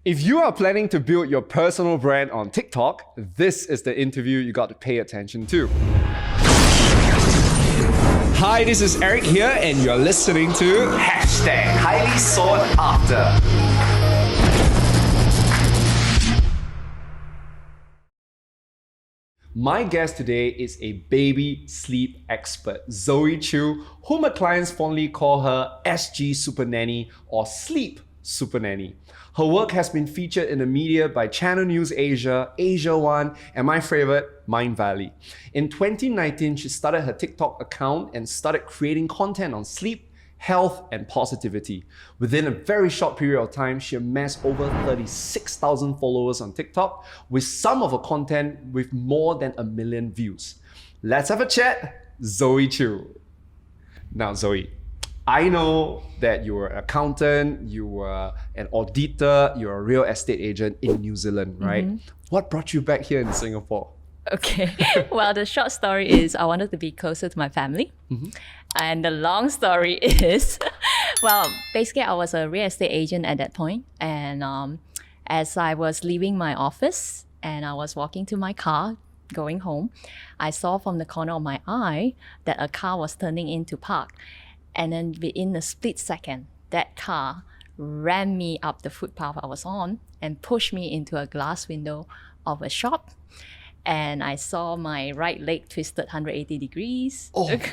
If you are planning to build your personal brand on TikTok, this is the interview you got to pay attention to. Hi, this is Eric here, and you're listening to #Highly Sought After. My guest today is a baby sleep expert, Zoe Chu, whom my clients fondly call her SG Supernanny or Sleep Supernanny. Her work has been featured in the media by Channel News Asia, Asia One, and my favorite, Mindvalley. In 2019, she started her TikTok account and started creating content on sleep, health, and positivity. Within a very short period of time, she amassed over 36,000 followers on TikTok, with some of her content with more than 1 million views. Let's have a chat, Zoe Chu. Now, Zoe, I know that you were an accountant, you were an auditor, you're a real estate agent in New Zealand, right? Mm-hmm. What brought you back here in Singapore? Okay, well, the short story is I wanted to be closer to my family. Mm-hmm. And the long story is, well, basically I was a real estate agent at that point. And as I was leaving my office and I was walking to my car, going home, I saw from the corner of my eye that a car was turning in to park. And then within a split second, that car ran me up the footpath I was on and pushed me into a glass window of a shop. And I saw my right leg twisted 180 degrees. Oh my God.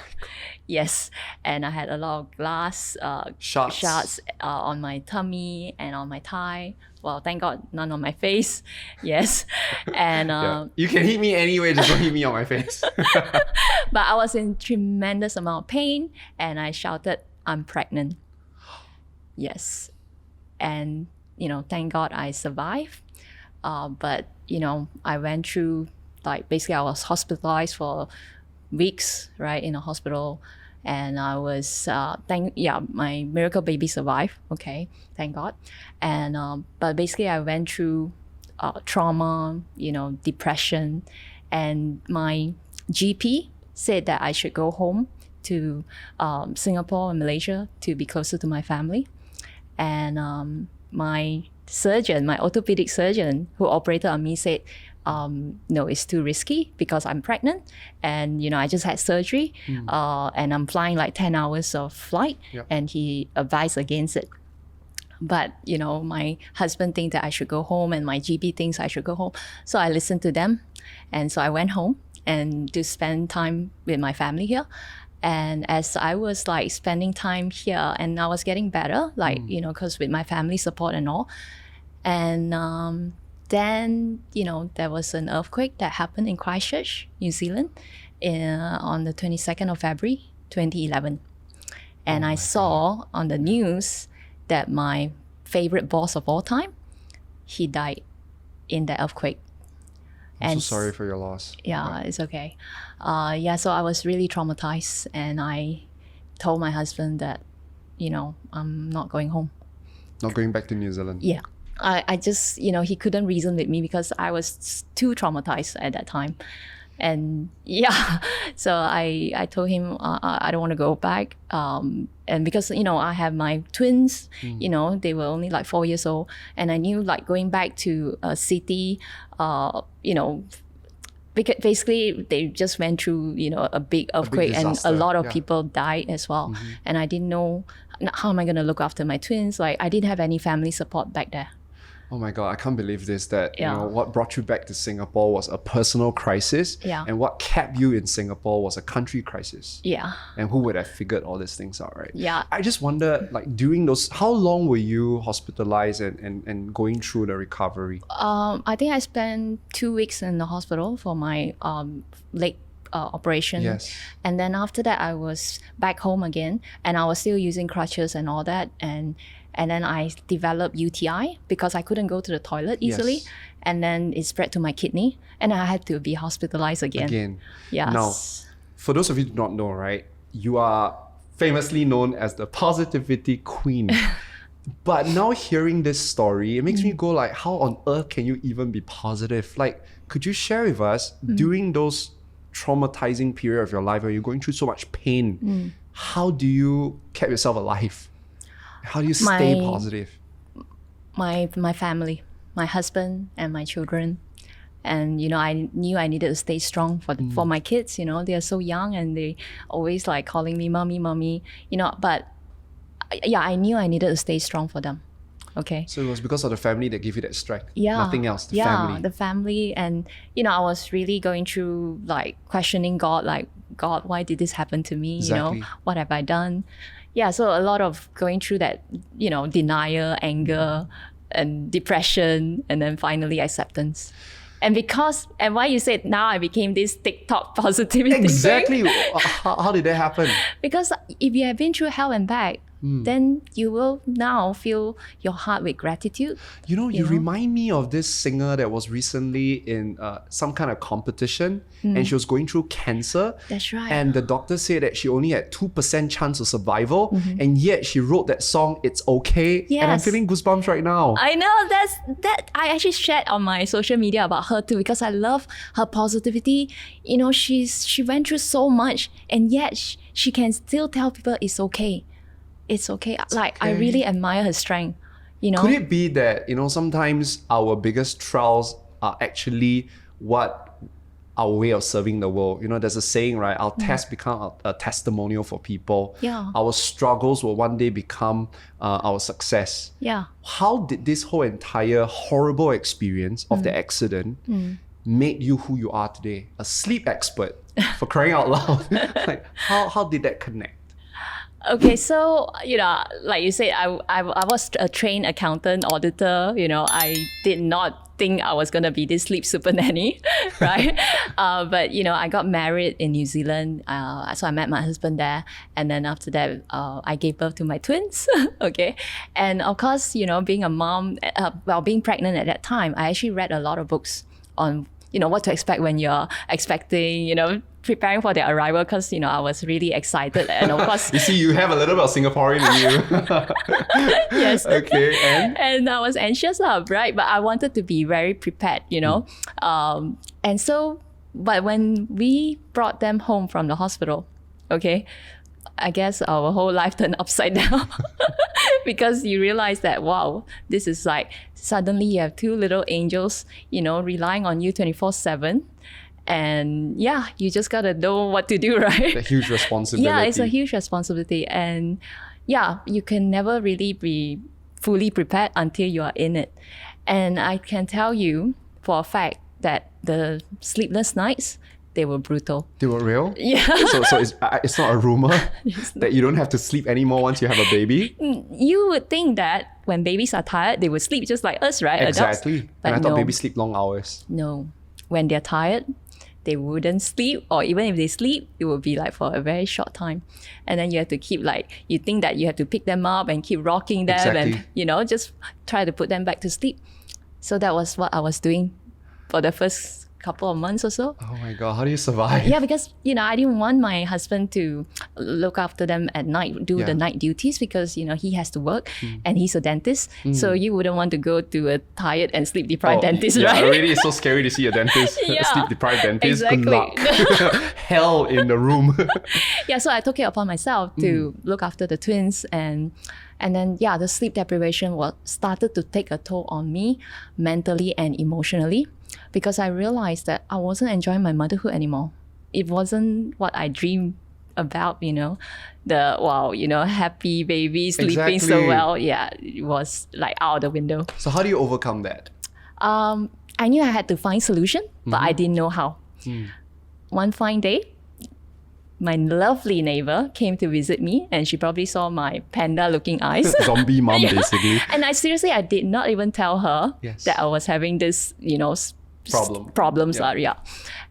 Yes. And I had a lot of glass shards on my tummy and on my thigh. Well, thank God, none on my face. Yes. And you can hit me anyway, just don't hit me on my face. But I was in tremendous amount of pain and I shouted, "I'm pregnant." Yes. And, thank God I survived. But, I went through, basically I was hospitalized for weeks, right, in a hospital. And I was, my miracle baby survived. Okay, thank God. And, but basically I went through trauma, depression. And my GP said that I should go home to Singapore and Malaysia to be closer to my family. And my orthopedic surgeon who operated on me said, no, it's too risky because I'm pregnant and, I just had surgery and I'm flying 10 hours of flight. Yep. And he advised against it. But, my husband thinks that I should go home and my GP thinks I should go home. So I listened to them. And so I went home and to spend time with my family here. And as I was spending time here and I was getting better, because with my family support and all. And then, there was an earthquake that happened in Christchurch, New Zealand, on the 22nd of February, 2011. And I saw on the news that my favorite boss of all time, he died in the earthquake. I'm so sorry for your loss. Yeah, it's okay. So I was really traumatized and I told my husband that, I'm not going home. Not going back to New Zealand? Yeah. I just, he couldn't reason with me because I was too traumatized at that time. And so I told him I don't want to go back. And because, I have my twins, they were only 4 years old. And I knew going back to a city, because basically they just went through, a big earthquake and a lot of people died as well. Mm-hmm. And I didn't know, how am I going to look after my twins? I didn't have any family support back there. Oh my God, I can't believe this, that what brought you back to Singapore was a personal crisis. Yeah. And what kept you in Singapore was a country crisis. Yeah. And who would have figured all these things out, right? Yeah. I just wonder, during those, how long were you hospitalized and going through the recovery? I think I spent 2 weeks in the hospital for my leg operation. Yes. And then after that, I was back home again and I was still using crutches and all that. And then I developed UTI because I couldn't go to the toilet easily. Yes. And then it spread to my kidney and I had to be hospitalized again. Yes. Now, for those of you who do not know, right, you are famously known as the positivity queen. But now hearing this story, it makes me go how on earth can you even be positive? Could you share with us during those traumatizing period of your life where you're going through so much pain, how do you keep yourself alive? How do you stay positive? My family, my husband and my children. And I knew I needed to stay strong for my kids. They are so young and they always like calling me mommy. But yeah, I knew I needed to stay strong for them. Okay. So it was because of the family that gave you that strength. Yeah. Nothing else. The yeah, family. the family. And I was really going through like questioning God, like, God, why did this happen to me? Exactly. What have I done? Yeah, so a lot of going through that, denial, anger, and depression, and then finally acceptance. And why you said now I became this TikTok positivity thing. Exactly. How did that happen? Because if you have been through hell and back, then you will now fill your heart with gratitude. You remind me of this singer that was recently in some kind of competition and she was going through cancer. That's right. And the doctor said that she only had 2% chance of survival and yet she wrote that song, It's Okay. Yes. And I'm feeling goosebumps right now. I know that I actually shared on my social media about her too because I love her positivity. She went through so much and yet she can still tell people it's okay. It's okay. Like, I really admire her strength, Could it be that, sometimes our biggest trials are actually what our way of serving the world? There's a saying, right? Our tests become a testimonial for people. Yeah. Our struggles will one day become our success. Yeah. How did this whole entire horrible experience of the accident made you who you are today? A sleep expert, for crying out loud. Like, how did that connect? Okay, so, like you said, I was a trained accountant, auditor. I did not think I was going to be this sleep super nanny, right? But, I got married in New Zealand. So I met my husband there. And then after that, I gave birth to my twins, okay? And of course, being a mom, being pregnant at that time, I actually read a lot of books on, what to expect when you're expecting, preparing for their arrival because, I was really excited. And of course... You see, you have a little bit of Singaporean in you. Yes. Okay, and I was anxious, right? But I wanted to be very prepared, and so, but when we brought them home from the hospital, okay, I guess our whole life turned upside down because you realize that, wow, this is like, suddenly you have two little angels, relying on you 24/7. And yeah, you just gotta know what to do, right? A huge responsibility. Yeah, it's a huge responsibility. And yeah, you can never really be fully prepared until you are in it. And I can tell you for a fact that the sleepless nights, they were brutal. They were real? Yeah. So it's not a rumor that you don't have to sleep anymore once you have a baby? You would think that when babies are tired, they would sleep just like us, right? Exactly. Adults. And I But thought no. babies sleep long hours. No. When they're tired, they wouldn't sleep, or even if they sleep, it would be like for a very short time. And then you have to keep you think that you have to pick them up and keep rocking them Exactly. and, just try to put them back to sleep. So that was what I was doing for the first couple of months or so. Oh my God, how do you survive? Yeah, because, I didn't want my husband to look after them at night, do the night duties because, he has to work and he's a dentist. So you wouldn't want to go to a tired and sleep deprived dentist, right? Already it's so scary to see a dentist, a sleep deprived dentist. Exactly. Good luck. Hell in the room. Yeah, so I took it upon myself to look after the twins and then the sleep deprivation started to take a toll on me mentally and emotionally because I realized that I wasn't enjoying my motherhood anymore. It wasn't what I dreamed about, happy baby sleeping so Exactly. well. Yeah, it was like out of the window. So how do you overcome that? I knew I had to find solution, but I didn't know how. One fine day, my lovely neighbor came to visit me and she probably saw my panda-looking eyes. Zombie mom, basically. And I did not even tell her Yes. that I was having this, Yeah. problems.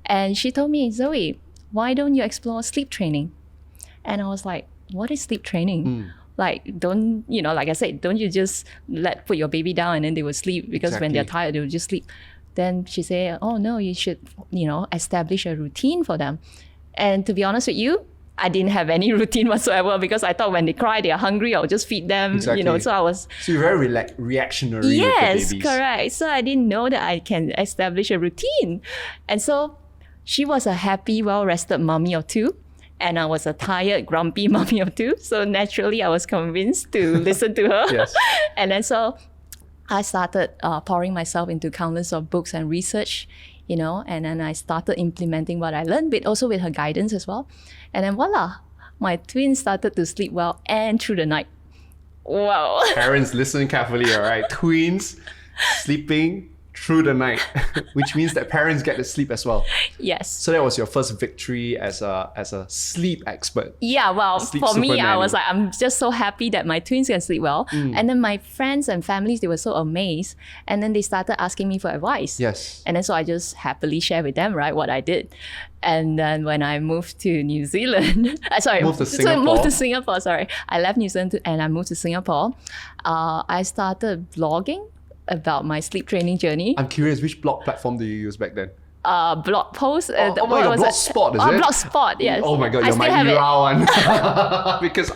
And she told me, Zoe, why don't you explore sleep training? And I was like, what is sleep training? Like, don't, like I said, don't you just put your baby down and then they will sleep because when they're Exactly. tired, they will just sleep. Then she said, oh no, you should, establish a routine for them. And to be honest with you, I didn't have any routine whatsoever because I thought when they cry, they are hungry, I'll just feed them, Exactly. so I was... So you're very reactionary with Yes, the babies. correct. So I didn't know that I can establish a routine. And so she was a happy, well-rested mommy of two. And I was a tired, grumpy mommy of two. So naturally, I was convinced to listen to her. Yes. And then so I started pouring myself into countless of books and research, and then I started implementing what I learned, but also with her guidance as well. And then voila, my twins started to sleep well and through the night. Wow. Parents, listen carefully, all right? Twins sleeping through the night, which means that parents get to sleep as well. Yes. So that was your first victory as a sleep expert. Yeah, well, Sleep for me, I Supernanny. was like, I'm just so happy that my twins can sleep well. And then my friends and families, they were so amazed. And then they started asking me for advice. Yes. And then so I just happily share with them, right, what I did. And then when I moved to New Zealand, Moved to So I Singapore. moved to Singapore, sorry. I left New Zealand and I moved to Singapore. I started blogging about my sleep training journey. I'm curious, which blog platform do you use back then? Blog posts. Oh my God, Blogspot, is it? Blogspot, yes. Oh my God, I you're still my have it. era one. Because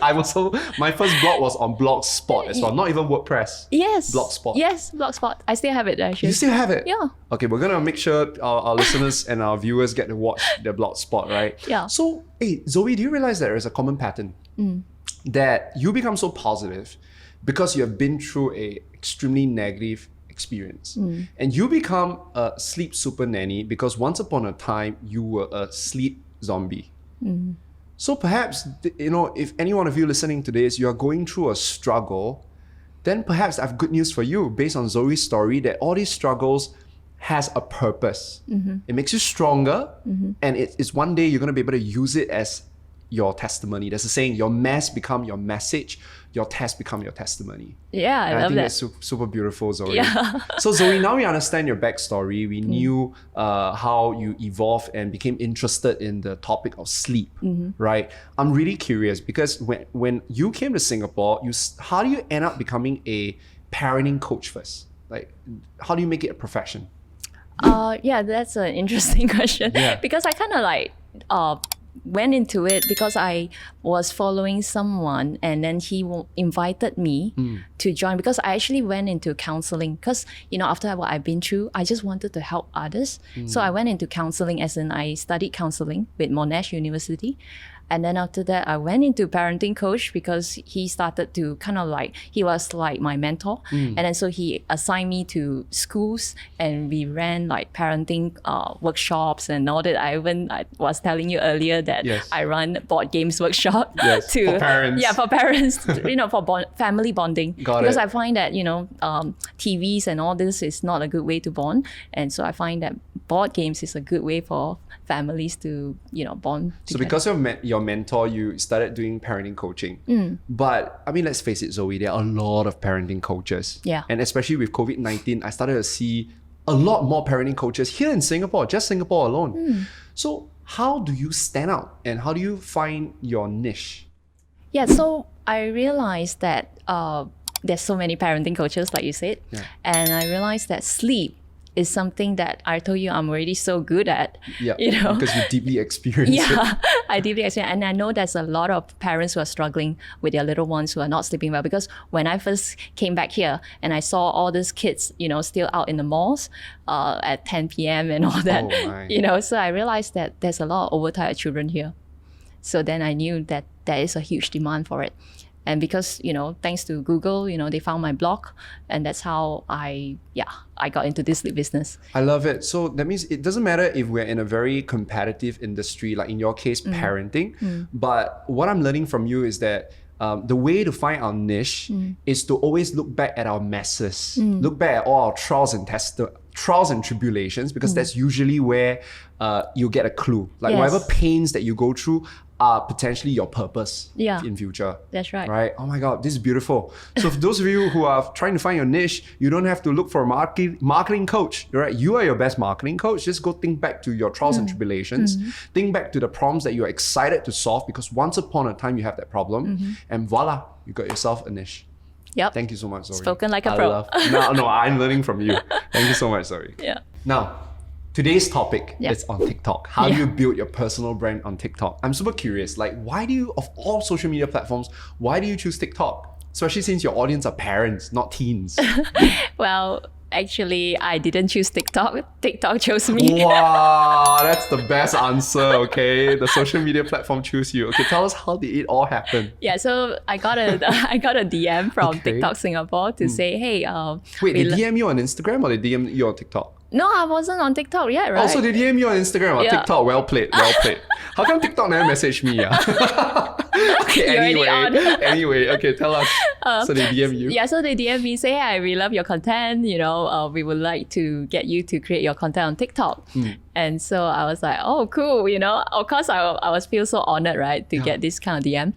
my first blog was on Blogspot as well, not even WordPress. Yes. Blogspot. Yes, Blogspot. I still have it actually. You still have it? Yeah. Okay, we're gonna make sure our listeners and our viewers get to watch the Blogspot, right? Yeah. So, hey, Zoe, do you realize there is a common pattern? That you become so positive because you have been through a extremely negative experience. And you become a sleep super nanny because once upon a time you were a sleep zombie. So perhaps, if any one of you listening to this, you are going through a struggle, then perhaps I have good news for you based on Zoe's story that all these struggles has a purpose. It makes you stronger, and it's one day you're going to be able to use it as your testimony. There's a saying, your mess become your message, your test become your testimony. Yeah, And I love think that. that's super beautiful, Zoe. Yeah. So Zoe, now we understand your backstory. We knew how you evolved and became interested in the topic of sleep, right? I'm really curious because when you came to Singapore, how do you end up becoming a parenting coach first? Like, how do you make it a profession? Yeah, that's an interesting question. Yeah. Because I kind of went into it because I was following someone and then he invited me to join because I actually went into counseling because, after what I've been through, I just wanted to help others. So I went into counseling as in I studied counseling with Monash University. And then after that, I went into parenting coach because he started to he was like my mentor. And then so he assigned me to schools and we ran like parenting workshops and all that. I was telling you earlier that Yes. I run board games workshop Yes, for parents. Yeah, for parents, for family bonding. Got because it. I find that, TVs and all this is not a good way to bond. And so I find that board games is a good way for families to, bond So together. because of your mentor, you started doing parenting coaching. But I mean, let's face it, Zoe, there are a lot of parenting coaches. Yeah. And especially with COVID-19, I started to see a lot more parenting coaches here in Singapore, just Singapore alone. So how do you stand out and how do you find your niche? Yeah, so I realized that there's so many parenting coaches, like you said. Yeah. And I realized that sleep is something that I told you I'm already so good at. Yeah, You know? because you deeply experienced it. Yeah, I deeply experience, and I know there's a lot of parents who are struggling with their little ones who are not sleeping well. Because when I first came back here and I saw all these kids, still out in the malls at 10 p.m. and all that, Oh my. so I realized that there's a lot of overtired children here. So then I knew that there is a huge demand for it. And because, thanks to Google, they found my blog, and that's how I got into this sleep business. I love it. So that means it doesn't matter if we're in a very competitive industry, like in your case, parenting. But what I'm learning from you is that the way to find our niche is to always look back at our messes, look back at all our trials and tribulations, because that's usually where you get a clue. Like Yes. whatever pains that you go through are potentially your purpose in future. That's right. Right? Oh my God, this is beautiful. So for those of you who are trying to find your niche, you don't have to look for a marketing coach. Right? You are your best marketing coach. Just go think back to your trials and tribulations. Think back to the problems that you're excited to solve, because once upon a time you have that problem, and voila, you got yourself a niche. Yep. Thank you so much, Zoe. Spoken like a pro. No, I'm learning from you. Thank you so much, Zoe. Yeah. Now, today's topic Yeah. is on TikTok. How do you build your personal brand on TikTok? I'm super curious. Like, why do you, of all social media platforms, why do you choose TikTok? Especially since your audience are parents, not teens. Well, Actually, I didn't choose TikTok. TikTok chose me. Wow, that's the best answer, okay? The social media platform chose you. Okay, tell us, how did it all happen? Yeah, so I got a I got a DM from Okay. TikTok Singapore to say, hey, Wait, we they DM you on Instagram or they DM you on TikTok? no, I wasn't on TikTok yet, right? Oh, so they DM you on Instagram or Yeah. TikTok? Well played, well played. How come TikTok never messaged me? Okay, You're already on. anyway, okay, tell us. So they DM you? Yeah, so they DM me, say, hey, I really love your content. You know, we would like to get you to create your content on TikTok. And so I was like, oh, cool. You know, of course, I was feel so honored, right, to get this kind of DM.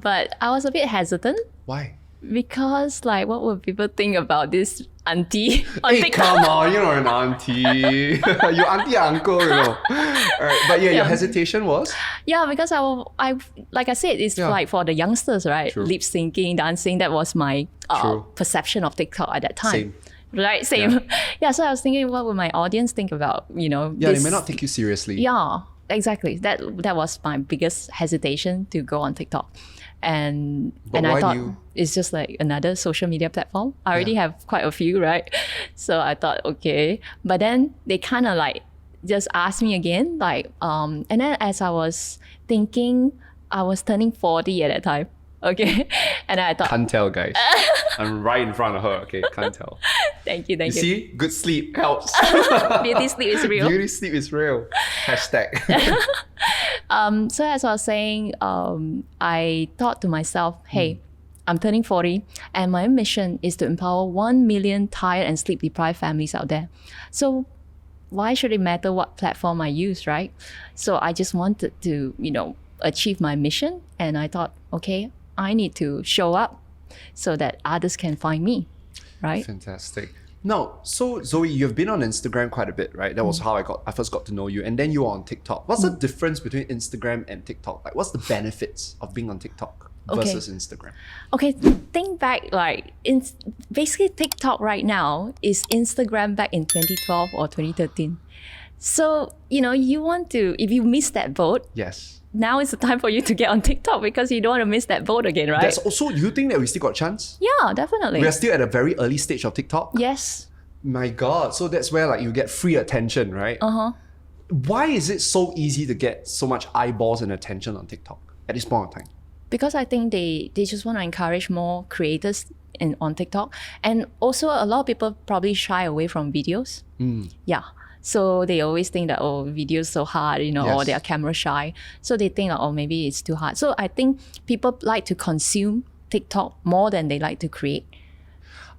But I was a bit hesitant Why? because, like, what would people think about this auntie on Hey, TikTok? come on, you're not an auntie. You auntie uncle, you know. Alright, but yeah, your hesitation was? Yeah, because I like I said, it's Yeah. like for the youngsters, right? True. Lip syncing, dancing, that was my True. perception of TikTok at that time. Same. Right, same. Yeah. So I was thinking, what would my audience think about, you know? Yeah, this? they may not take you seriously. Yeah, exactly. That was my biggest hesitation to go on TikTok. And But I why do thought you- it's just like another social media platform. I already have quite a few, right? So I thought, okay. But then they kind of like just asked me again, like, and then as I was thinking, I was turning 40 at that time. Okay. And I thought, Can't tell, guys. I'm right in front of her, okay? Can't tell. thank you. You see, good sleep helps. Beauty sleep is real. Beauty sleep is real. Hashtag. So as I was saying, I thought to myself, hey, I'm turning 40 and my mission is to empower 1 million tired and sleep deprived families out there. So why should it matter what platform I use, right? So I just wanted to, you know, achieve my mission. And I thought, okay, I need to show up so that others can find me, right? Fantastic. Now, so Zoe, you've been on Instagram quite a bit, right? That was how I first got to know you. And then you were on TikTok. What's the difference between Instagram and TikTok? Like, what's the benefits of being on TikTok versus Instagram? Okay, think back, like, basically TikTok right now is Instagram back in 2012 or 2013. So, you know, you want to, if you miss that boat, Yes. now is the time for you to get on TikTok because you don't want to miss that boat again, right? That's also, you think that we still got chance? Yeah, definitely. We are still at a very early stage of TikTok? Yes. My God. So that's where like you get free attention, right? Uh-huh. Why is it so easy to get so much eyeballs and attention on TikTok at this point in time? Because I think they just want to encourage more creators on TikTok. And also a lot of people probably shy away from videos. Yeah. So they always think that, oh, videos so hard, you know, or Yes. they are camera shy. So they think, oh, maybe it's too hard. So I think people like to consume TikTok more than they like to create.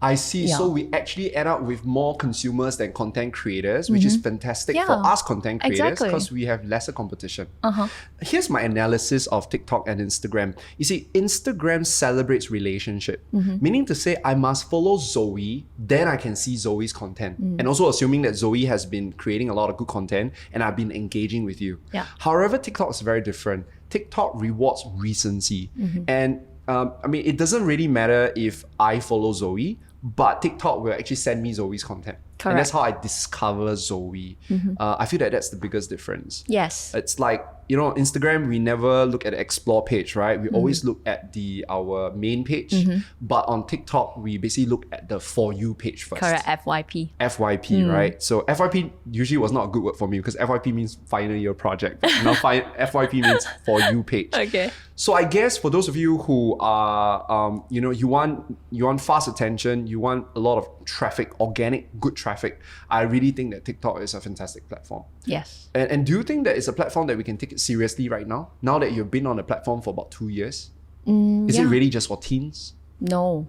I see. So Yeah. we actually end up with more consumers than content creators, which is fantastic for Yeah, us content creators exactly. because we have lesser competition. Uh-huh. Here's my analysis of TikTok and Instagram. You see, Instagram celebrates relationship, meaning to say I must follow Zoe, then I can see Zoe's content. And also assuming that Zoe has been creating a lot of good content and I've been engaging with you. Yeah. However, TikTok is very different. TikTok rewards recency. And I mean, it doesn't really matter if I follow Zoe, but TikTok will actually send me Zoe's content. And that's how I discover Zoe. I feel that that's the biggest difference. Yes. It's like, you know, Instagram, we never look at the explore page, right? We always look at our main page. But on TikTok, we basically look at the For You page first. Correct. FYP. FYP, right? So FYP usually was not a good word for me because FYP means final year project. But now FYP means For You page. Okay. So I guess for those of you who are, you know, you want fast attention, you want a lot of traffic, organic, good traffic, I really think that TikTok is a fantastic platform. Yes. And do you think that it's a platform that we can take it seriously right now? Now that you've been on the platform for about 2 years? Is it yeah. really just for teens? No.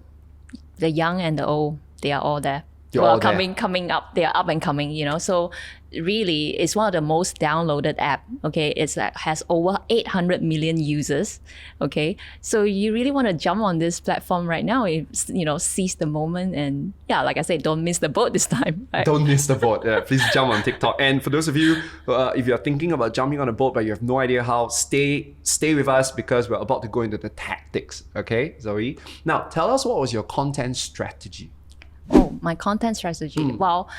The young and the old, they are all there. They're well, all there. coming up. They are up and coming, you know. So really, it's one of the most downloaded app. Okay, it's has over 800 million users. Okay, so you really want to jump on this platform right now. You know, seize the moment and yeah, like I said, don't miss the boat this time. Right? Don't miss the boat. Please jump on TikTok. And for those of you, if you're thinking about jumping on a boat but you have no idea how, stay with us because we're about to go into the tactics. Okay, Zoe? Now, tell us what was your content strategy? Oh, my content strategy. Well,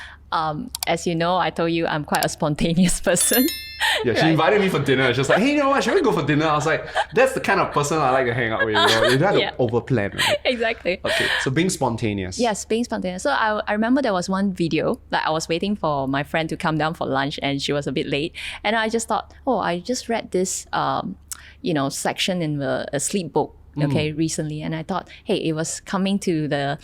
as you know, I told you I'm quite a spontaneous person. Yeah, she Right. invited me for dinner. She was like, hey, you know what? Should we go for dinner? I was like, that's the kind of person I like to hang out with. You don't have Yeah. to overplan, right? Exactly. Okay, so being spontaneous. Yes, being spontaneous. So I remember there was one video, like I was waiting for my friend to come down for lunch and she was a bit late. And I just thought, oh, I just read this, section in a sleep book, okay, recently. And I thought, hey, it was coming to the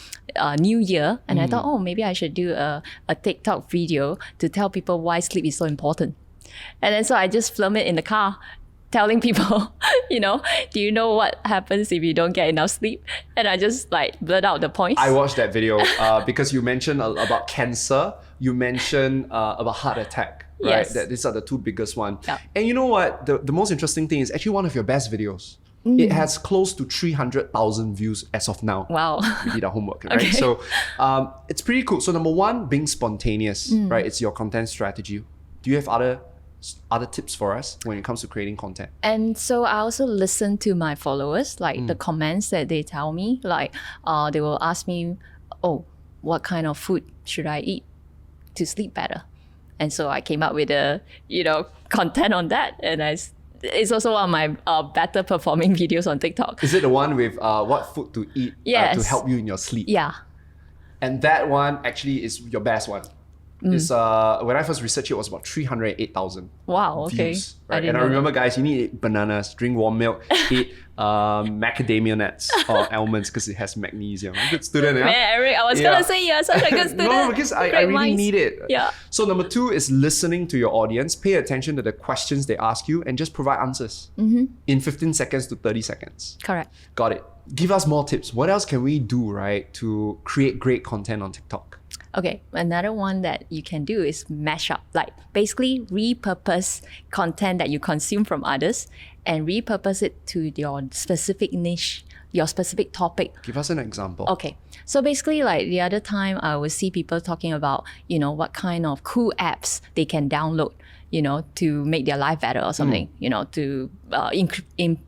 new year. And I thought, oh, maybe I should do a TikTok video to tell people why sleep is so important. And then so I just film it in the car, telling people, do you know what happens if you don't get enough sleep? And I just like blurt out the points. I watched that video because you mentioned about cancer, you mentioned about heart attack, right? Yes. These are the two biggest ones. Yeah. And you know what? The most interesting thing is actually one of your best videos. It has close to 300,000 views as of now. Wow. We did our homework, right? Okay. So it's pretty cool. So number one, being spontaneous, right? It's your content strategy. Do you have other tips for us when it comes to creating content? And so I also listen to my followers, like the comments that they tell me, like they will ask me, oh, what kind of food should I eat to sleep better? And so I came up with content on that. And it's also one of my better performing videos on TikTok. Is it the one with what food to eat to Yes. help you in your sleep? Yeah. And that one actually is your best one. It's when I first researched it was about 308,000 Wow, okay. views. I Right? didn't And I know remember, guys, you need to eat bananas, drink warm milk, eat macadamia nuts or almonds because it has magnesium. I'm a good student, yeah? Man, Eric, I was Yeah. going to say you're such a good student. No, because I Great really minds. need it. Yeah. So number two is listening to your audience. Pay attention to the questions they ask you and just provide answers in 15 seconds to 30 seconds. Correct. Got it. Give us more tips. What else can we do, right, to create great content on TikTok? Okay, another one that you can do is mash up, like basically repurpose content that you consume from others and repurpose it to your specific niche, your specific topic. Give us an example. Okay, so basically like the other time I would see people talking about, what kind of cool apps they can download, to make their life better or something, to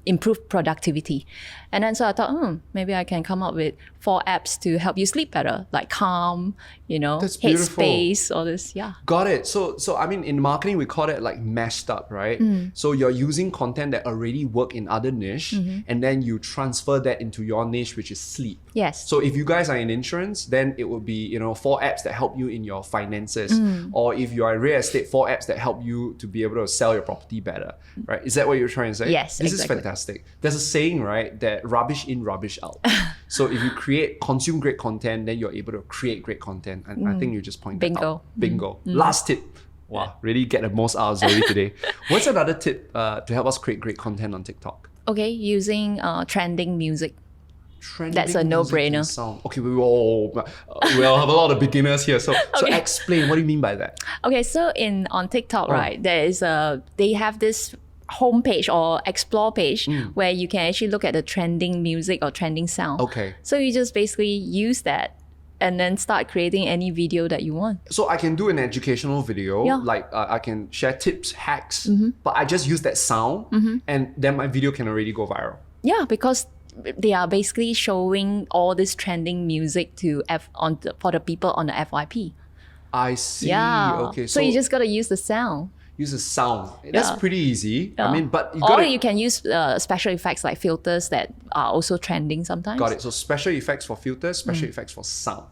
improve productivity. And then so I thought, maybe I can come up with 4 apps to help you sleep better, like Calm, That's beautiful. Headspace, all this, yeah. Got it. So I mean, in marketing, we call it like mashed up, right? So you're using content that already work in other niche, and then you transfer that into your niche, which is sleep. Yes. So if you guys are in insurance, then it would be 4 apps that help you in your finances, or if you are in real estate, 4 apps that help you to be able to sell your property better, right? Is that what you're trying to say? Yes, This exactly. is fantastic. There's a saying, right, that rubbish in, rubbish out. So if you consume great content, then you're able to create great content. And I think you just pointed Bingo. out. Bingo. Last tip. Wow, really get the most out of Zoe today. What's another tip to help us create great content on TikTok? Okay, using trending music. Trending That's a music no-brainer. and sound. Okay, we'll have a lot of beginners here. So Okay. explain, what do you mean by that? Okay, so on TikTok, right, they have this homepage or explore page where you can actually look at the trending music or trending sound. Okay. So you just basically use that and then start creating any video that you want. So I can do an educational video, Yeah. like I can share tips, hacks, but I just use that sound and then my video can already go viral. Yeah, because they are basically showing all this trending music for the people on the FYP. I see. Yeah. Okay. So you just gotta use the sound. use the sound. That's Yeah. pretty easy. I Yeah. mean, but you Or gotta you can use special effects like filters that are also trending sometimes. got it. So special effects for filters, special effects for sound.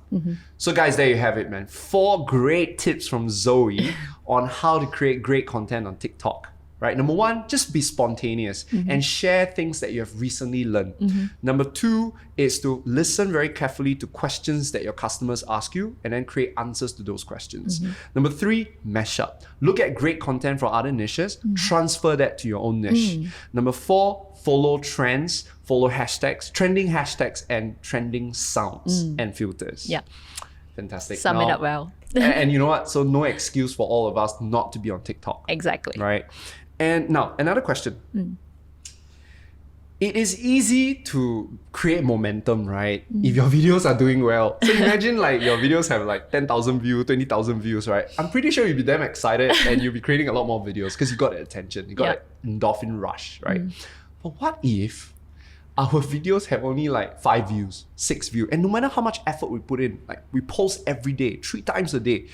So guys, there you have it, man. 4 great tips from Zoe on how to create great content on TikTok. Right? Number 1, just be spontaneous and share things that you have recently learned. Number 2 is to listen very carefully to questions that your customers ask you and then create answers to those questions. Number 3, mesh up. Look at great content from other niches, transfer that to your own niche. Number 4, follow trends, follow hashtags, trending hashtags and trending sounds and filters. Yeah. Fantastic. Sum it Now- up well. and you know what? So no excuse for all of us not to be on TikTok. Exactly. Right? And now, another question. It is easy to create momentum, right? If your videos are doing well. So imagine like your videos have like 10,000 views, 20,000 views, right? I'm pretty sure you'll be damn excited and you'll be creating a lot more videos because you got the attention. You got Yeah. that endorphin rush, right? But what if our videos have only like 5 views, 6 views, and no matter how much effort we put in, like we post every day, 3 times a day,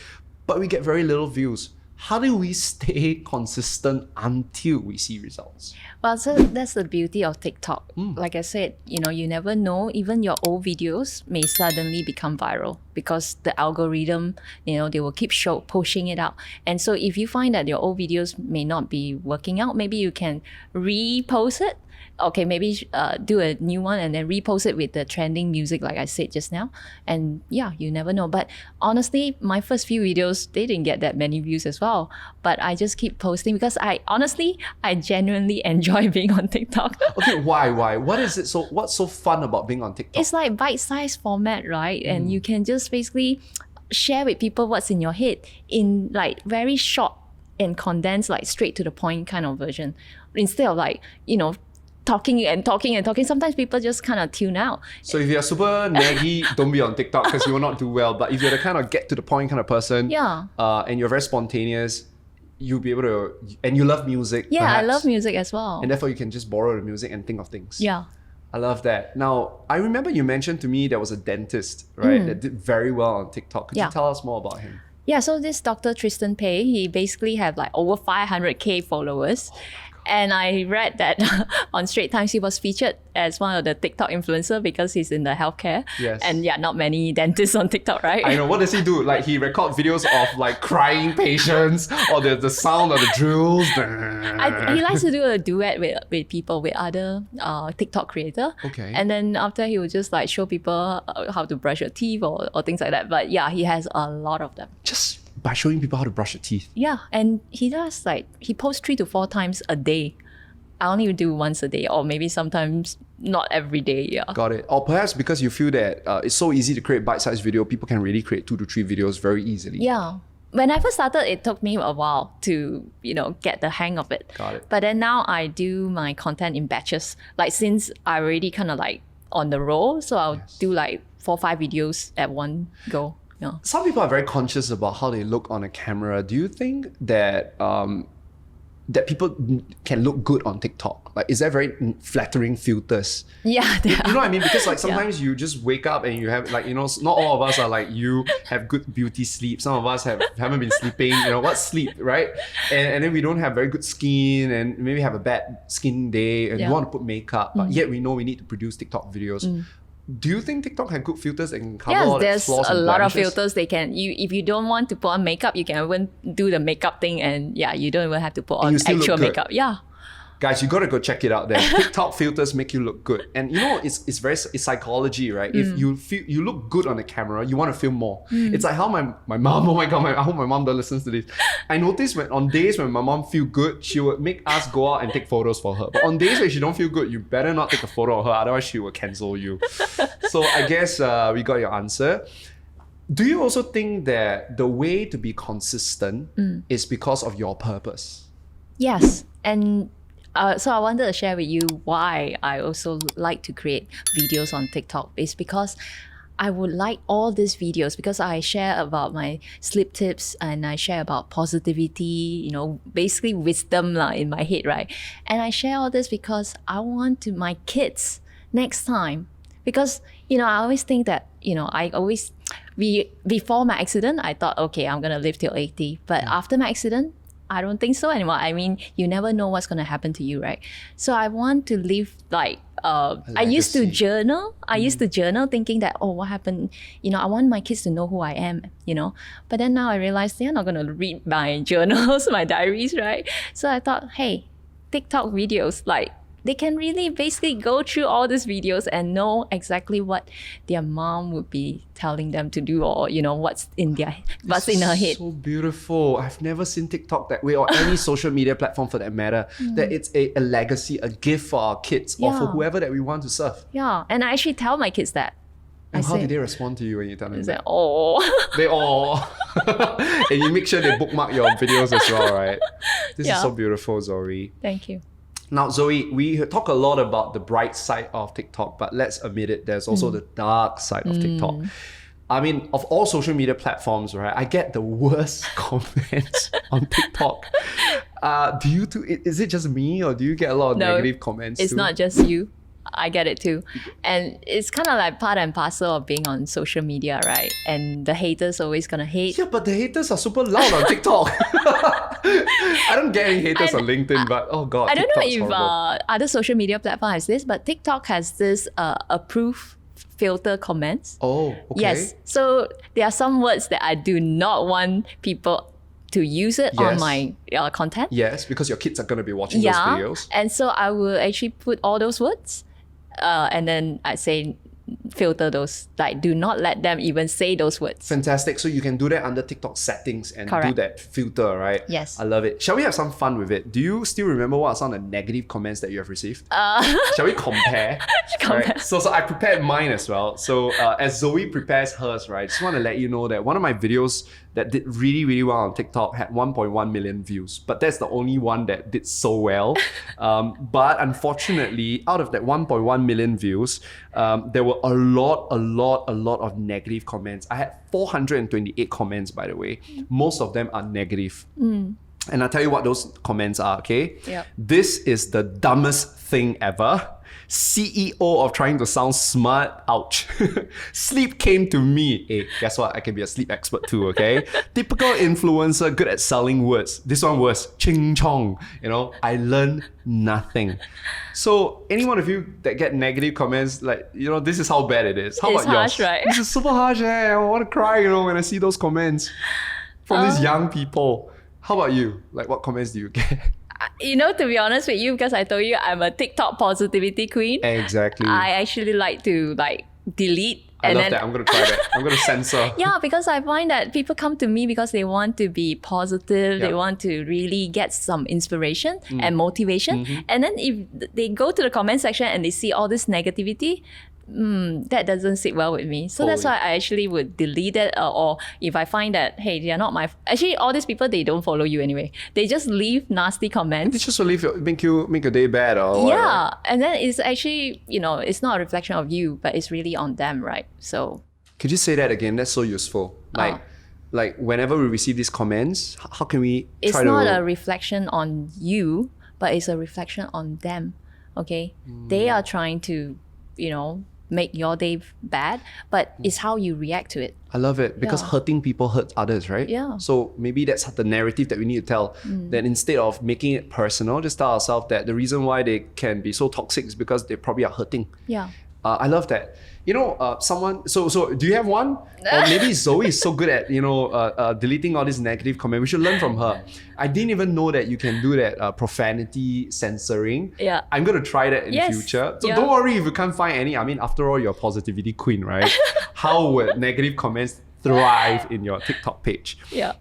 but we get very little views? how do we stay consistent until we see results? Well, so that's the beauty of TikTok. Like I said, you never know. Even your old videos may suddenly become viral because the algorithm, they will keep pushing it out. And so if you find that your old videos may not be working out, maybe you can repost it. Okay, maybe do a new one and then repost it with the trending music like I said just now. And yeah, you never know. But honestly, my first few videos, they didn't get that many views as well. But I just keep posting because I genuinely enjoy being on TikTok. Okay, why? What's so fun about being on TikTok? It's like bite-sized format, right? And you can just basically share with people what's in your head in like very short and condensed, like straight to the point kind of version. Instead of like, talking and talking and talking, sometimes people just kind of tune out. So if you're super naggy, don't be on TikTok because you will not do well. But if you're the kind of get to the point kind of person, and you're very spontaneous, you'll be able to, and you love music. Yeah, perhaps, I love music as well. and therefore you can just borrow the music and think of things. Yeah. I love that. Now, I remember you mentioned to me there was a dentist, right, that did very well on TikTok. Could you tell us more about him? Yeah, so this Dr. Tristan Pei, he basically had like over 500k followers. And I read that on Straits Times, he was featured as one of the TikTok influencers because he's in the healthcare. Yes. And yeah, not many dentists on TikTok, right? I know. What does he do? Like, he record videos of like crying patients or the sound of the drills. He likes to do a duet with people, with other TikTok creator. Okay. And then after, he would just like show people how to brush your teeth or things like that. But yeah, he has a lot of them. Just by showing people how to brush your teeth. Yeah, and he does he posts 3 to 4 times a day. I only do once a day, or maybe sometimes not every day. Yeah. Got it. Or perhaps because you feel that it's so easy to create bite-sized video, people can really create 2 to 3 videos very easily. Yeah. When I first started, it took me a while to, get the hang of it. Got it. But then now I do my content in batches. Like since I already kind of like on the roll, so I'll do like 4 or 5 videos at one go. Yeah. Some people are very conscious about how they look on a camera. Do you think that that people can look good on TikTok? Like, is there very flattering filters? Yeah, You know what I mean? Because like sometimes you just wake up and you have like, not all of us are like you have good beauty sleep. Some of us haven't been sleeping. What's sleep, right? And then we don't have very good skin and maybe have a bad skin day and we want to put makeup, but yet we know we need to produce TikTok videos. Do you think TikTok have good filters and can cover all the there's flaws a and lot of blemishes? filters they can. If you don't want to put on makeup, you can even do the makeup thing, and you don't even have to put on you still look actual good. makeup. Yeah. Guys, you gotta go check it out there. TikTok filters make you look good. And it's psychology, right? If you look good on the camera, you want to feel more. It's like how my mom, oh my God, I hope my mom don't listen to this. I noticed on days when my mom feel good, she would make us go out and take photos for her. But on days when she don't feel good, you better not take a photo of her, otherwise she will cancel you. So I guess we got your answer. Do you also think that the way to be consistent is because of your purpose? Yes. And so I wanted to share with you why I also like to create videos on TikTok. It's because I would like all these videos because I share about my sleep tips and I share about positivity, basically wisdom in my head, right? And I share all this because I want my kids next time. Because, I always think that, before my accident, I thought, okay, I'm going to live till 80. But after my accident, I don't think so anymore. I mean, you never know what's going to happen to you, right? So I want to live I used to journal. I used to journal thinking that, what happened? I want my kids to know who I am, But then now I realize they're not going to read my journals, my diaries, right? So I thought, hey, TikTok videos, they can really basically go through all these videos and know exactly what their mom would be telling them to do, or what's in her head. So beautiful. I've never seen TikTok that way, or any social media platform for that matter. That it's a legacy, a gift for our kids or for whoever that we want to serve. Yeah, and I actually tell my kids that. And how did they respond to you when you tell them that? They And you make sure they bookmark your videos as well, right? This is so beautiful, Zoe. Thank you. Now, Zoe, we talk a lot about the bright side of TikTok, but let's admit it, there's also the dark side of TikTok. I mean, of all social media platforms, right, I get the worst comments on TikTok. Is it just me, or do you get a lot of negative comments it's too? not just you. I get it too. And it's kind of like part and parcel of being on social media, right? And the haters always gonna hate. Yeah, but the haters are super loud on TikTok. I don't get any haters on LinkedIn, but oh god, I don't know TikTok's if horrible. other social media platform has this, but TikTok has this approve filter comments. Oh, okay. Yes. So there are some words that I do not want people to use it on Yes. my content. Yes, because your kids are going to be watching those videos. And so I will actually put all those words and then I say filter those, like do not let them even say those words. Fantastic. So you can do that under TikTok settings and do Correct. that filter, right? Yes. I love it. Shall we have some fun with it? Do you still remember what are some of the negative comments that you have received? Shall we compare? Compare. Right? So I prepared mine as well. So as Zoe prepares hers, right, I just want to let you know that one of my videos that did really, really well on TikTok had 1.1 million views. But that's the only one that did so well. But unfortunately, out of that 1.1 million views, there were a lot of negative comments. I had 428 comments, by the way. Most of them are negative. And I'll tell you what those comments are, okay? Yep. This is the dumbest thing ever. CEO of trying to sound smart, ouch. Sleep came to me. Hey, guess what? I can be a sleep expert too, okay? Typical influencer, good at selling words. This one was ching chong. You know, I learned nothing. So any one of you that get negative comments, like, you know, this is how bad it is. How It's about yours? harsh, right? This is super harsh, I want to cry, you know, when I see those comments from these young people. How about you? Like, what comments do you get? You know, to be honest with you, because I told you I'm a TikTok positivity queen. Exactly. I actually like to delete. I love that. I'm going to try that. I'm going to censor. Yeah, because I find that people come to me because they want to be positive, Yeah. they want to really get some inspiration and motivation. And then if they go to the comment section and they see all this negativity, that doesn't sit well with me. So that's why I actually would delete it, or if I find that, hey, they are not my... Actually, all these people, they don't follow you anyway. They just leave nasty comments. It's just to make your day bad or what, Yeah, right? and then it's actually, you know, it's not a reflection of you, but it's really on them, right? So Could you say that again? That's so useful. Like whenever we receive these comments, how can we it's try not to... a reflection on you, but it's a reflection on them, okay? They are trying to, you know, make your day bad, but it's how you react to it. I love it because Yeah. hurting people hurts others, right? Yeah. So maybe that's the narrative that we need to tell. That instead of making it personal, just tell ourselves that the reason why they can be so toxic is because they probably are hurting. Yeah. I love that. You know, someone. So do you have one? Or maybe Zoe is so good at deleting all these negative comments. We should learn from her. I didn't even know that you can do that profanity censoring. Yeah. I'm gonna try that in Yes. future. So Yeah. don't worry if you can't find any. I mean, after all, you're a positivity queen, right? How would negative comments thrive in your TikTok page? Yeah.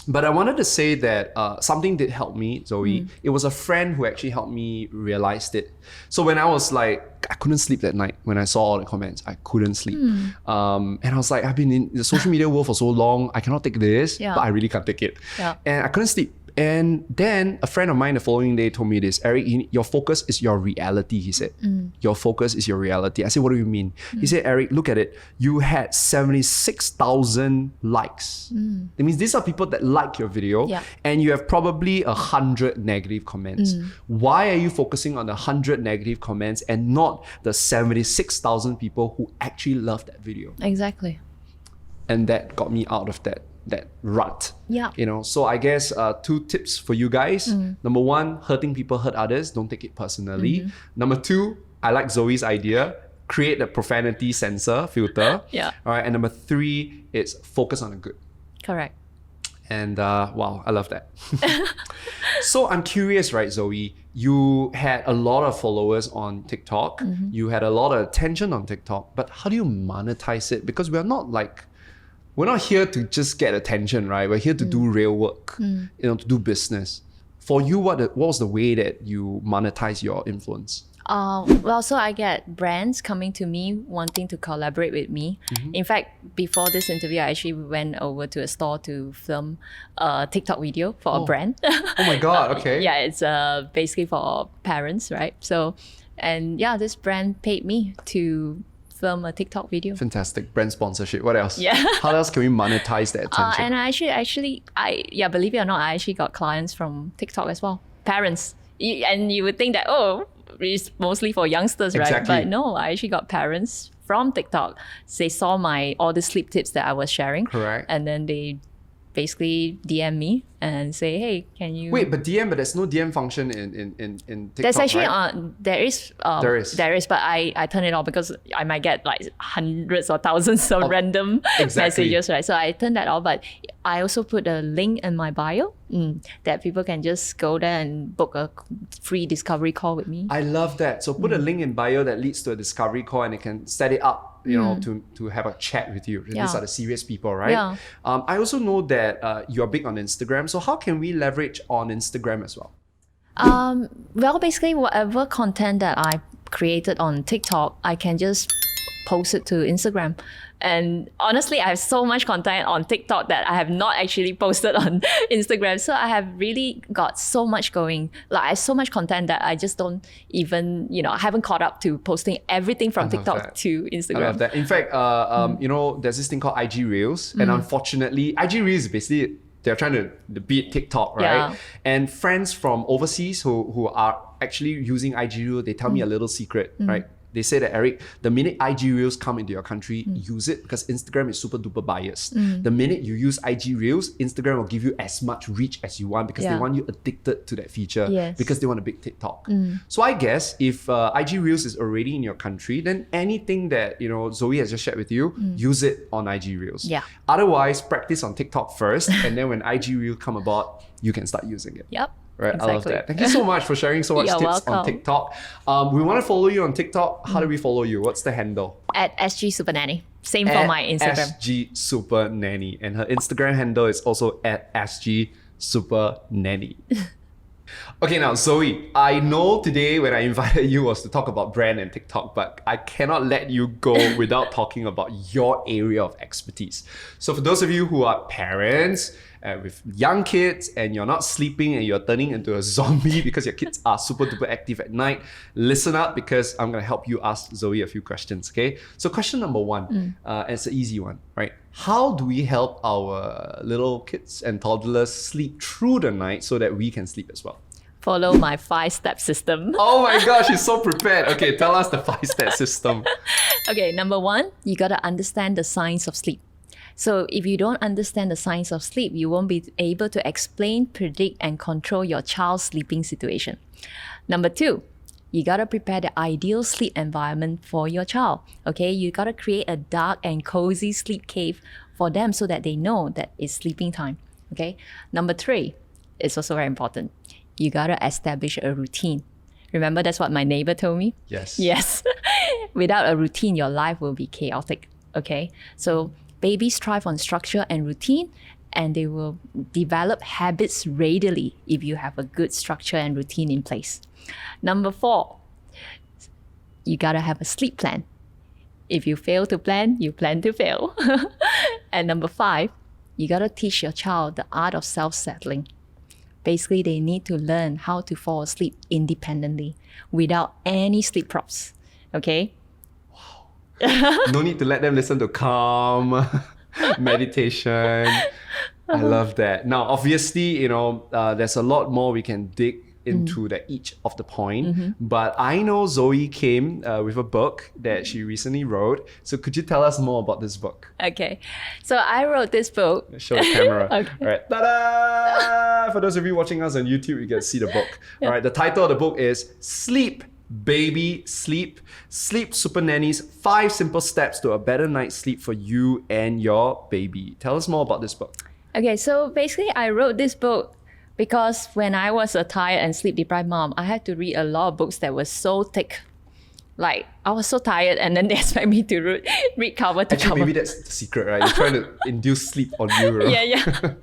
But I wanted to say that something did help me, Zoe. It was a friend who actually helped me realize it. So when I was like, I couldn't sleep that night when I saw all the comments. I couldn't sleep. And I was like, I've been in the social media world for so long. I cannot take this, Yeah. but I really can't take it. Yeah. And I couldn't sleep. And then a friend of mine the following day told me this, Eric, your focus is your reality, he said. Your focus is your reality. I said, what do you mean? He said, Eric, look at it. You had 76,000 likes. That means these are people that like your video, Yeah. and you have probably 100 negative comments. Why are you focusing on the 100 negative comments and not the 76,000 people who actually love that video? Exactly. And that got me out of that rut. Yeah. You know, so I guess 2 tips for you guys. Number 1, hurting people hurt others. Don't take it personally. Number 2, I like Zoe's idea. Create a profanity censor filter. Yeah. All right. And number 3 is focus on the good. Correct. And wow, I love that. So I'm curious, right, Zoe? You had a lot of followers on TikTok. You had a lot of attention on TikTok. But how do you monetize it? Because we're not here to just get attention, right? We're here to do real work, you know, to do business. For you, what was the way that you monetize your influence? Well, so I get brands coming to me wanting to collaborate with me. In fact, before this interview, I actually went over to a store to film a TikTok video for a brand. Oh my God, okay. Yeah, it's basically for parents, right? So, and yeah, this brand paid me to film a TikTok video. Fantastic. Brand sponsorship. What else? Yeah. How else can we monetize that attention? And I believe it or not, I actually got clients from TikTok as well. Parents. And you would think that, it's mostly for youngsters, right? Exactly. But no, I actually got parents from TikTok. They saw all the sleep tips that I was sharing. Correct. And then they basically DM me and say, hey, can you... Wait, but there's no DM function in TikTok, There's actually right? there is, There is. but I turn it off because I might get like hundreds or thousands of random exactly. messages, right? So I turn that off, but I also put a link in my bio that people can just go there and book a free discovery call with me. I love that. So put a link in bio that leads to a discovery call, and it can set it up, you know, to have a chat with you. These are the serious people, right? Yeah. I also know that you're big on Instagram. So how can we leverage on Instagram as well? Well, basically, whatever content that I created on TikTok, I can just post it to Instagram. And honestly, I have so much content on TikTok that I have not actually posted on Instagram. So I have really got so much going. Like, I have so much content that I just don't even, I haven't caught up to posting everything from TikTok to Instagram. I love that. In fact, there's this thing called IG Reels. And unfortunately, IG Reels is basically, they're trying to beat TikTok, right? Yeah. And friends from overseas who are actually using IG Reels, they tell me a little secret, right? They say that, Eric, the minute IG Reels come into your country, use it, because Instagram is super duper biased. The minute you use IG Reels, Instagram will give you as much reach as you want, because they want you addicted to that feature, because they want a big TikTok. So I guess if IG Reels is already in your country, then anything that Zoe has just shared with you, use it on IG Reels. Yeah. Otherwise, practice on TikTok first, and then when IG Reel come about, you can start using it. Yep. Right, exactly. I love that. Thank you so much for sharing so much You're tips on welcome. TikTok. We want to follow you on TikTok. How do we follow you? What's the handle? At SG Supernanny. Same for my Instagram. SG Supernanny. And her Instagram handle is also at SG Supernanny. Okay, now Zoe, I know today when I invited you was to talk about brand and TikTok, but I cannot let you go without talking about your area of expertise. So for those of you who are parents with young kids and you're not sleeping and you're turning into a zombie because your kids are super duper active at night, listen up, because I'm going to help you ask Zoe a few questions, okay? So question number one, and it's an easy one, right? How do we help our little kids and toddlers sleep through the night so that we can sleep as well? Follow my 5-step system. Oh my gosh, she's so prepared. Okay, tell us the 5-step system. Okay, number one, you got to understand the science of sleep. So if you don't understand the science of sleep, you won't be able to explain, predict, and control your child's sleeping situation. Number two, you got to prepare the ideal sleep environment for your child. Okay, you got to create a dark and cozy sleep cave for them so that they know that it's sleeping time. Okay, number three is also very important. You got to establish a routine. Remember, that's what my neighbor told me? Yes. Yes. Without a routine, your life will be chaotic. Okay, so babies thrive on structure and routine, and they will develop habits readily if you have a good structure and routine in place. Number four, you gotta have a sleep plan. If you fail to plan, you plan to fail. And number five, you gotta teach your child the art of self-settling. Basically, they need to learn how to fall asleep independently without any sleep props. Okay? No need to let them listen to calm meditation. I love that. Now, obviously, there's a lot more we can dig into each of the point. But I know Zoe came with a book that she recently wrote. So could you tell us more about this book? Okay. So I wrote this book. Show the camera. Okay. All right. Ta-da! For those of you watching us on YouTube, you can see the book. All right. The title of the book is Sleep, Baby, Sleep. Sleep Supernanny's 5 Simple Steps to a Better Night's Sleep for You and Your Baby. Tell us more about this book. Okay, so basically I wrote this book because when I was a tired and sleep deprived mom, I had to read a lot of books that were so thick. Like, I was so tired, and then they expect me to read cover to Actually, cover. maybe that's the secret, right? You're trying to induce sleep on you, right? Yeah.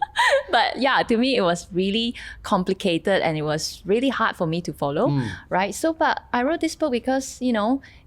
But yeah, to me, it was really complicated and it was really hard for me to follow, right? So, but I wrote this book because,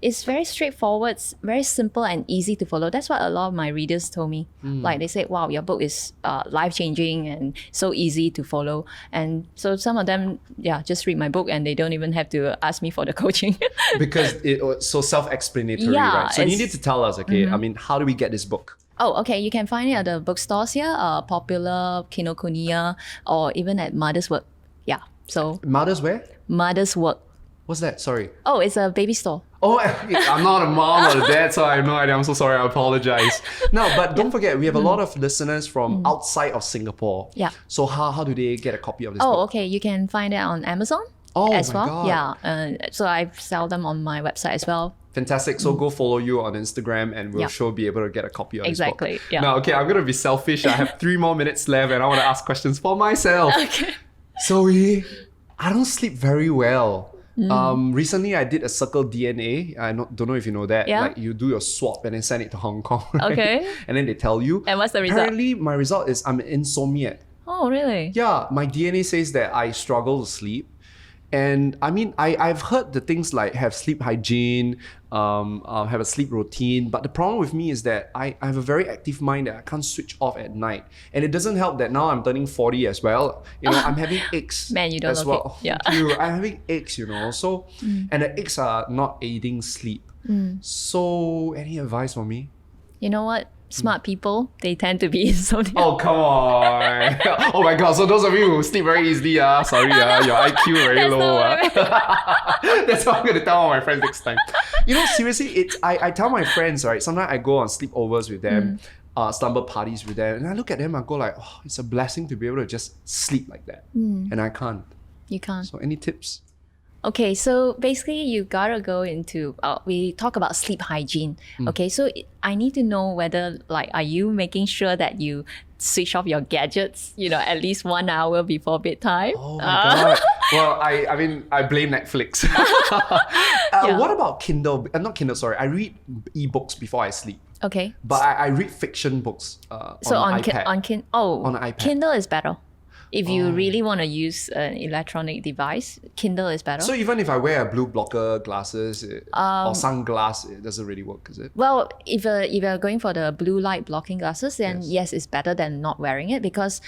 it's very straightforward, very simple and easy to follow. That's what a lot of my readers told me. Like, they said, wow, your book is life-changing and so easy to follow. And so some of them, just read my book and they don't even have to ask me for the coaching. Because it's so self-explanatory, Yeah, right? So you need to tell us, okay, I mean, how do we get this book? Oh, okay. You can find it at the bookstores here, Popular, Kinokuniya, or even at Mother's Work. Yeah. So Mothers where? Mother's Work. What's that? Sorry. Oh, it's a baby store. Oh, I'm not a mom or a dad, so I have no idea. I'm so sorry. I apologize. No, but don't forget, we have a lot of listeners from outside of Singapore. Yeah. So how do they get a copy of this Oh, book? okay. You can find it on Amazon as my well. God. Yeah. So I sell them on my website as well. Fantastic. So go follow you on Instagram and we'll Yeah. sure be able to get a copy of this book. Exactly. Yeah. Now, okay, I'm going to be selfish. I have 3 more minutes left and I want to ask questions for myself. Okay. Zoe, I don't sleep very well. Recently, I did a circle DNA. I don't know if you know that. Yeah. Like you do your swab and then send it to Hong Kong. Right? Okay. And then they tell you. And what's the result? Apparently, my result is I'm an insomniac. Oh, really? Yeah, my DNA says that I struggle to sleep. And I mean, I've heard the things like have sleep hygiene, have a sleep routine. But the problem with me is that I have a very active mind that I can't switch off at night. And it doesn't help that now I'm turning 40 as well. You know, I'm having aches Man, you don't as look well. it. Yeah. Thank you. I'm having aches, you know. So, and the aches are not aiding sleep. So, any advice for me? You know what? Smart people, they tend to be insomniac. Oh, come on. Oh my God. So those of you who sleep very easily, sorry, your IQ very That's low. not what I That's what I'm going to tell all my friends next time. You know, seriously, I tell my friends, right, sometimes I go on sleepovers with them, slumber parties with them, and I look at them, I go like, oh, it's a blessing to be able to just sleep like that. And I can't. You can't. So any tips? Okay, so basically you gotta go into, we talk about sleep hygiene. Okay, so I need to know whether like, are you making sure that you switch off your gadgets, at least 1 hour before bedtime? Oh my God. Well, I mean, I blame Netflix. What about Kindle? Not Kindle, sorry. I read ebooks before I sleep. Okay. But I read fiction books So on on iPad. on an iPad. Kindle is better. If you really want to use an electronic device, Kindle is better. So even if I wear a blue blocker glasses or sunglass, it doesn't really work, is it? Well, if you're going for the blue light blocking glasses, then yes, it's better than not wearing it, because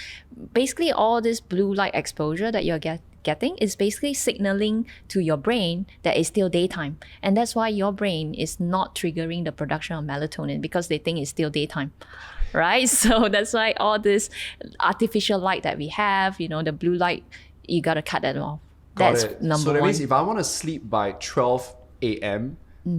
basically all this blue light exposure that you're getting is basically signaling to your brain that it's still daytime. And that's why your brain is not triggering the production of melatonin, because they think it's still daytime. Right? So that's why all this artificial light that we have, the blue light, you got to cut that off. That's number So that one. means if I want to sleep by 12 a.m.,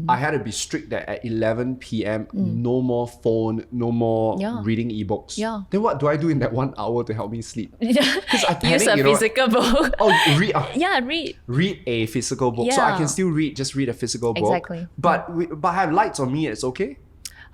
I had to be strict that at 11 p.m., no more phone, no more reading ebooks. Yeah. Then what do I do in that 1 hour to help me sleep? Because I Use panic, a physical book. Oh, read. Yeah, read. Read a physical book. So I Yeah. can still just read a physical book. Exactly. But I have lights on me, it's okay?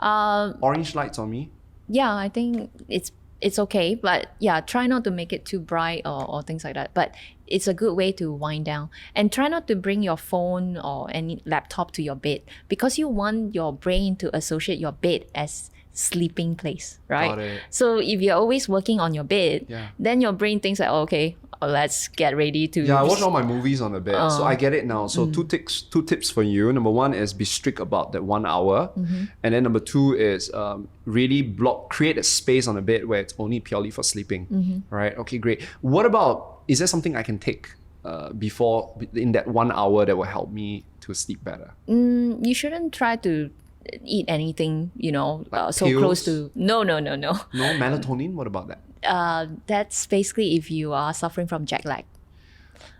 Orange lights on me? Yeah, I think it's okay, but yeah, try not to make it too bright or things like that. But it's a good way to wind down, and try not to bring your phone or any laptop to your bed, because you want your brain to associate your bed as sleeping place, right? Got it. So if you're always working on your bed, then your brain thinks like, okay, let's get ready to. Yeah, I watch all my movies on the bed, so I get it now. So two tips for you. Number one is be strict about that 1 hour, and then number two is really create a space on the bed where it's only purely for sleeping. Right? Okay, great. What about, is there something I can take before in that 1 hour that will help me to sleep better? You shouldn't try to eat anything, so pills? close to. No. No melatonin. What about that? That's basically if you are suffering from jet lag.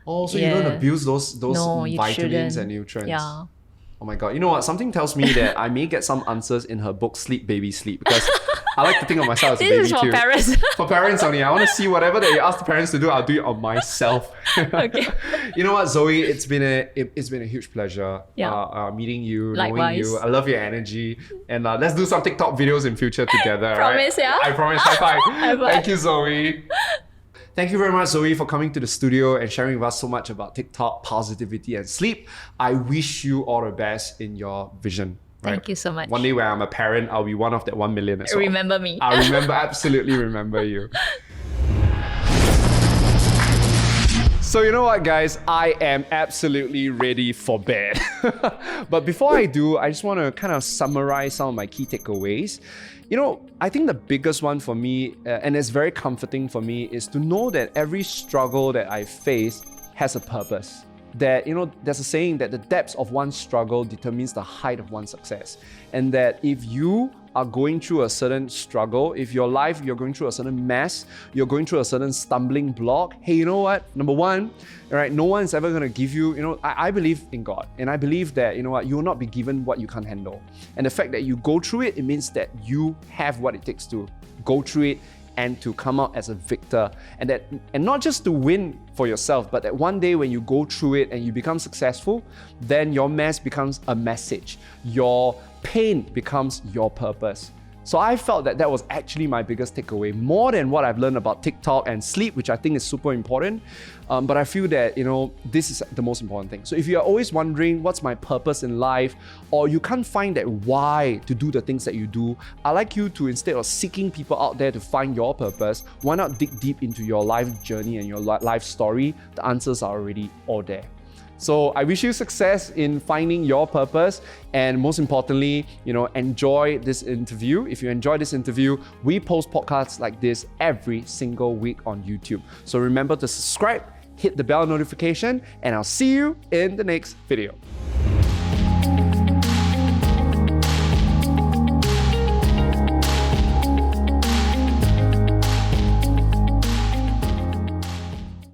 Oh, so you don't abuse those No, you vitamins shouldn't. and nutrients. Yeah. Oh my God. You know what? Something tells me that I may get some answers in her book, Sleep, Baby, Sleep, because I like to think of myself as a baby This is for too. parents. For parents only. I want to see whatever that you ask the parents to do, I'll do it on myself. Okay. You know what, Zoe? It's been a huge pleasure meeting you, knowing Likewise. you. I love your energy. And let's do some TikTok videos in future together. Promise, right? yeah? I promise. High five. High five. Thank you, Zoe. Thank you very much, Zoe, for coming to the studio and sharing with us so much about TikTok, positivity, and sleep. I wish you all the best in your vision. Right? Thank you so much. One day when I'm a parent, I'll be one of that 1 million as well. Remember me. I absolutely remember you. So you know what, guys? I am absolutely ready for bed. But before I do, I just want to kind of summarize some of my key takeaways. I think the biggest one for me, and it's very comforting for me, is to know that every struggle that I face has a purpose. That, there's a saying that the depths of one's struggle determines the height of one's success. And that if you are going through a certain struggle, if your life, you're going through a certain mess, you're going through a certain stumbling block, hey, you know what? Number one, all right, no one's ever going to give you, I believe in God, and I believe that, you will not be given what you can't handle. And the fact that you go through it, it means that you have what it takes to go through it and to come out as a victor, and not just to win for yourself, but that one day when you go through it and you become successful, then your mess becomes a message. Your pain becomes your purpose. So I felt that was actually my biggest takeaway, more than what I've learned about TikTok and sleep, which I think is super important. But I feel that, this is the most important thing. So if you are always wondering what's my purpose in life, or you can't find that why to do the things that you do, I'd like you to, instead of seeking people out there to find your purpose, why not dig deep into your life journey and your life story? The answers are already all there. So I wish you success in finding your purpose, and most importantly, enjoy this interview. If you enjoy this interview, we post podcasts like this every single week on YouTube. So remember to subscribe, hit the bell notification, and I'll see you in the next video.